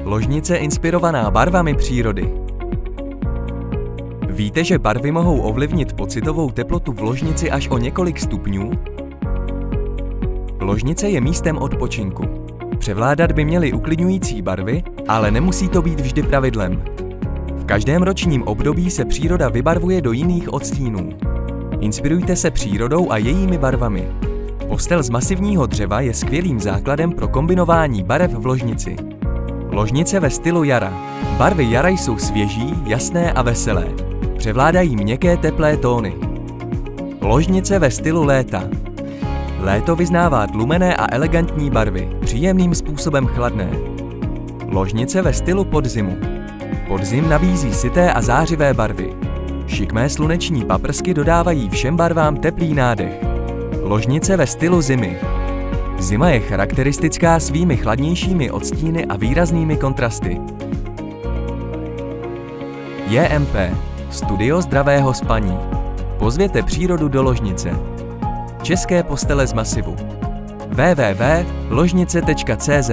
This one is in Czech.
Ložnice inspirovaná barvami přírody. Víte, že barvy mohou ovlivnit pocitovou teplotu v ložnici až o několik stupňů? Ložnice je místem odpočinku. Převládat by měly uklidňující barvy, ale nemusí to být vždy pravidlem. V každém ročním období se příroda vybarvuje do jiných odstínů. Inspirujte se přírodou a jejími barvami. Postel z masivního dřeva je skvělým základem pro kombinování barev v ložnici. Ložnice ve stylu jara. Barvy jara jsou svěží, jasné a veselé. Převládají měkké teplé tóny. Ložnice ve stylu léta. Léto vyznává tlumené a elegantní barvy, příjemným způsobem chladné. Ložnice ve stylu podzimu. Podzim nabízí syté a zářivé barvy. Šikmé sluneční paprsky dodávají všem barvám teplý nádech. Ložnice ve stylu zimy. Zima je charakteristická svými chladnějšími odstíny a výraznými kontrasty. JMP. Studio zdravého spaní. Pozvěte přírodu do ložnice. České postele z masivu. www.ložnice.cz